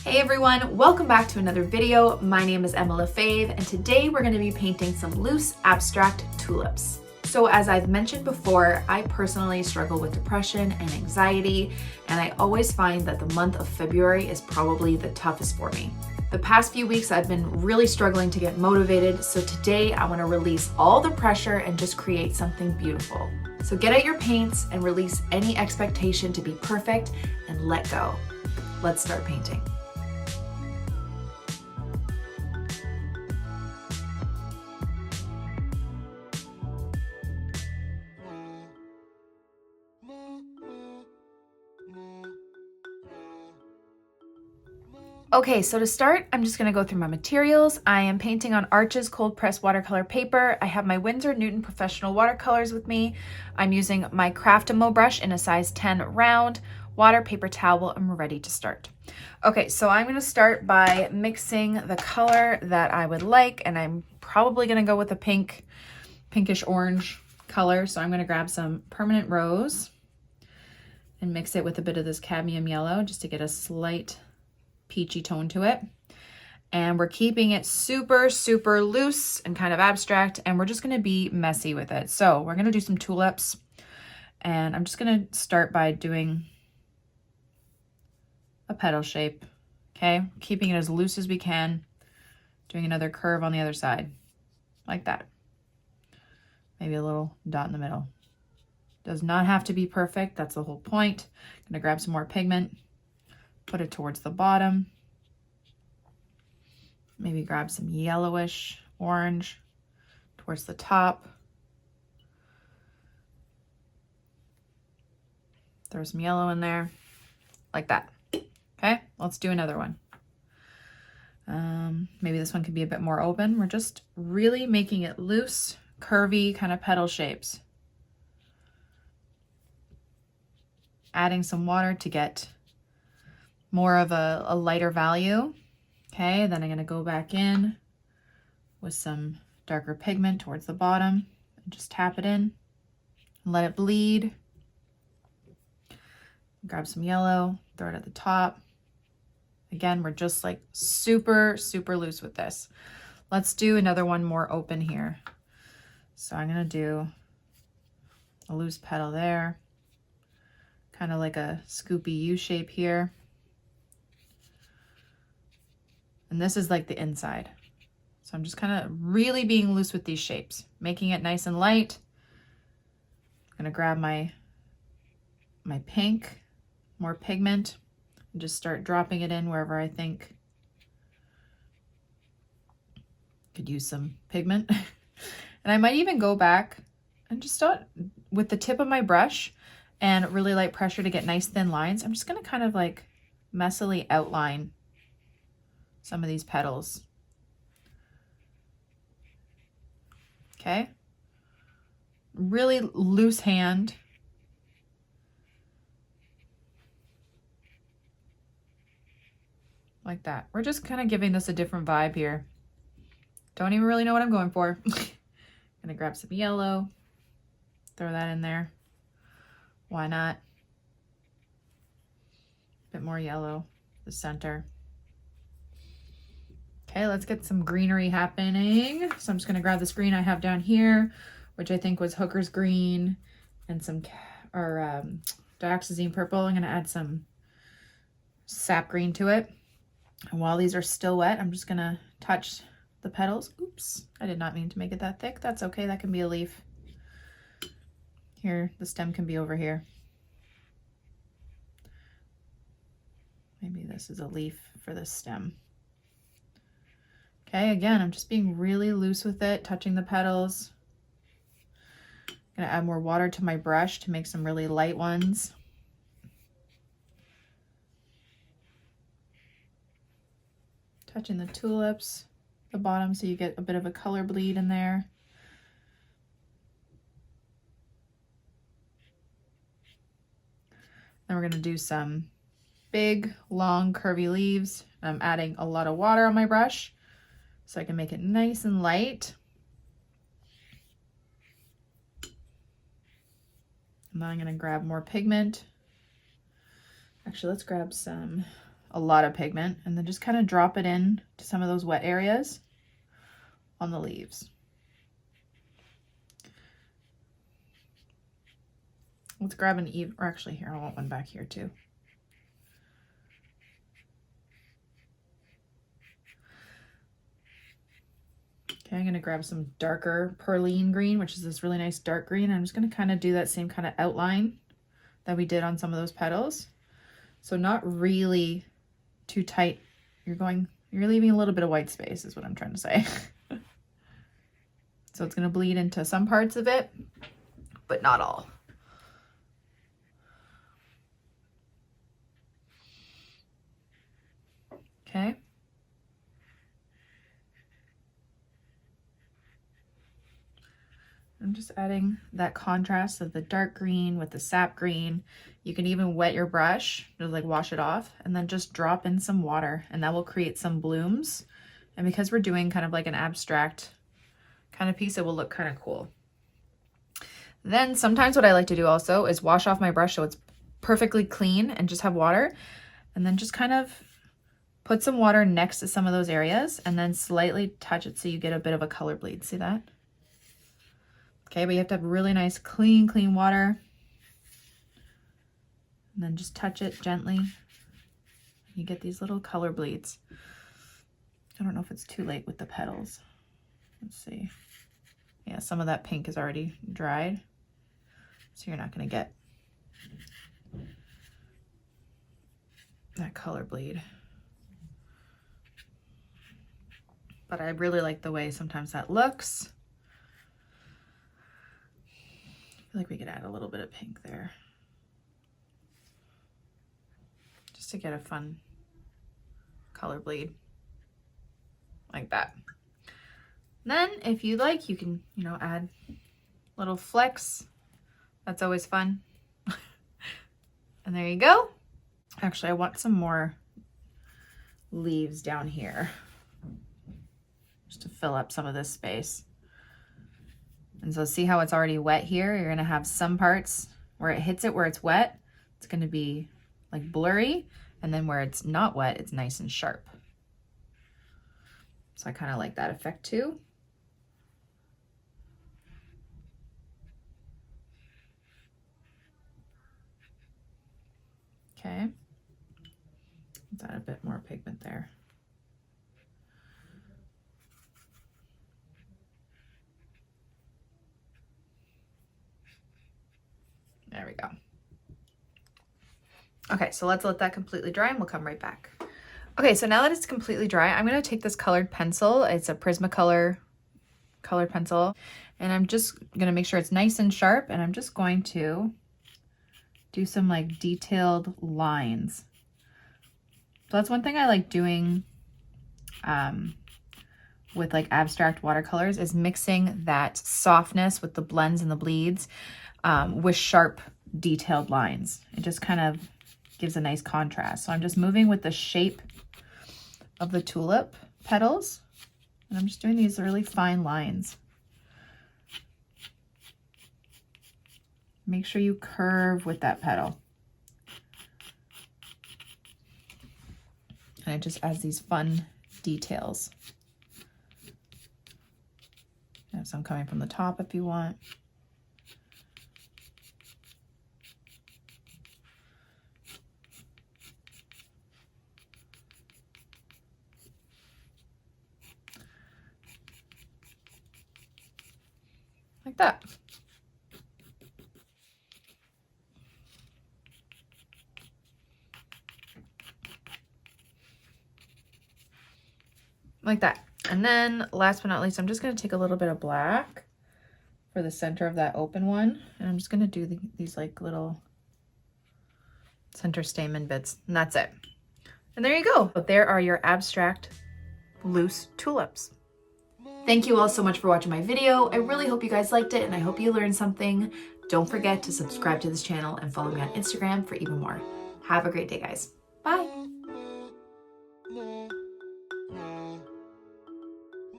Hey everyone, welcome back to another video. My name is Emma Lefebvre, and today we're going to be painting some loose abstract tulips. So as I've mentioned before, I personally struggle with depression and anxiety, and I always find that the month of February is probably the toughest for me. The past few weeks I've been really struggling to get motivated, so today I want to release all the pressure and just create something beautiful. So get out your paints and release any expectation to be perfect and let go. Let's start painting. Okay, so to start, I'm just gonna go through my materials. I am painting on Etchr's cold press watercolor paper. I have my Winsor Newton Professional Watercolors with me. I'm using my Craftamo brush in a size 10 round, water, paper towel, and we're ready to start. Okay, so I'm gonna start by mixing the color that I would like, and I'm probably gonna go with a pinkish orange color. So I'm gonna grab some permanent rose and mix it with a bit of this cadmium yellow just to get a slight peachy tone to it. And we're keeping it super loose and kind of abstract, and we're just going to be messy with it. So we're going to do some tulips, and I'm just going to start by doing a petal shape. Okay, keeping it as loose as we can, doing another curve on the other side like that. Maybe a little dot in the middle. Does not have to be perfect, that's the whole point. I'm going to grab some more pigment, put it towards the bottom. Maybe grab some yellowish orange towards the top. Throw some yellow in there, like that. Okay, let's do another one. Maybe this one could be a bit more open. We're just really making it loose, curvy kind of petal shapes. Adding some water to get more of a lighter value. Okay, then I'm going to go back in with some darker pigment towards the bottom and just tap it in and let it bleed. Grab some yellow, throw it at the top. Again, we're just like super loose with this. Let's do another one more open here. So I'm going to do a loose petal there, kind of like a scoopy U shape here. And this is like the inside. So I'm just kind of really being loose with these shapes, making it nice and light. I'm gonna grab my pink, more pigment, and just start dropping it in wherever I think could use some pigment. And I might even go back and just start with the tip of my brush and really light pressure to get nice thin lines. I'm just gonna kind of like messily outline some of these petals. Okay, really loose hand. Like that. We're just kind of giving this a different vibe here. Don't even really know what I'm going for. Gonna grab some yellow, throw that in there. Why not? A bit more yellow, the center. Okay, let's get some greenery happening. So I'm just gonna grab this green I have down here, which I think was Hooker's green, and some dioxazine purple. I'm gonna add some sap green to it. And while these are still wet, I'm just gonna touch the petals. Oops, I did not mean to make it that thick. That's okay, that can be a leaf. Here, the stem can be over here. Maybe this is a leaf for the stem. Okay, again, I'm just being really loose with it, touching the petals. I'm gonna add more water to my brush to make some really light ones. Touching the tulips, the bottom, so you get a bit of a color bleed in there. Then we're gonna do some big, long, curvy leaves. I'm adding a lot of water on my brush so I can make it nice and light. And then I'm gonna grab more pigment. Actually, let's grab some a lot of pigment, and then just kind of drop it in to some of those wet areas on the leaves. Let's grab an even, or actually here, I want one back here too. Okay, I'm gonna grab some darker perline green, which is this really nice dark green. I'm just gonna kind of do that same kind of outline that we did on some of those petals. So not really too tight. You're leaving a little bit of white space is what I'm trying to say. So it's gonna bleed into some parts of it, but not all. Okay. I'm just adding that contrast of the dark green with the sap green. You can even wet your brush, just like wash it off, and then just drop in some water, and that will create some blooms. And because we're doing kind of like an abstract kind of piece, it will look kind of cool. Then sometimes what I like to do also is wash off my brush so it's perfectly clean and just have water, and then just kind of put some water next to some of those areas and then slightly touch it so you get a bit of a color bleed. See that? Okay, but you have to have really nice, clean water. And then just touch it gently. You get these little color bleeds. I don't know if it's too late with the petals. Let's see. Yeah, some of that pink is already dried. So you're not gonna get that color bleed. But I really like the way sometimes that looks. I feel like we could add a little bit of pink there, just to get a fun color bleed like that. Then if you like, you can, you know, add little flecks. That's always fun. And there you go. Actually, I want some more leaves down here just to fill up some of this space. And so see how it's already wet here? You're gonna have some parts where it hits it where it's wet, it's gonna be like blurry, and then where it's not wet, it's nice and sharp. So I kind of like that effect too. Okay, let's add a bit more pigment there. There we go. Okay, so let's let that completely dry and we'll come right back. Okay, so now that it's completely dry, I'm gonna take this colored pencil. It's a Prismacolor colored pencil, and I'm just gonna make sure it's nice and sharp, and I'm just going to do some like detailed lines. So that's one thing I like doing with like abstract watercolors, is mixing that softness with the blends and the bleeds with sharp detailed lines. It just kind of gives a nice contrast. So I'm just moving with the shape of the tulip petals, and I'm just doing these really fine lines. Make sure you curve with that petal. And it just adds these fun details. You have some coming from the top if you want. Like that. Like that. And then last but not least, I'm just going to take a little bit of black for the center of that open one, and I'm just going to do these like little center stamen bits, and that's it. And there you go. So there are your abstract loose tulips. Thank you all so much for watching my video. I really hope you guys liked it, and I hope you learned something. Don't forget to subscribe to this channel and follow me on Instagram for even more. Have a great day, guys. Bye.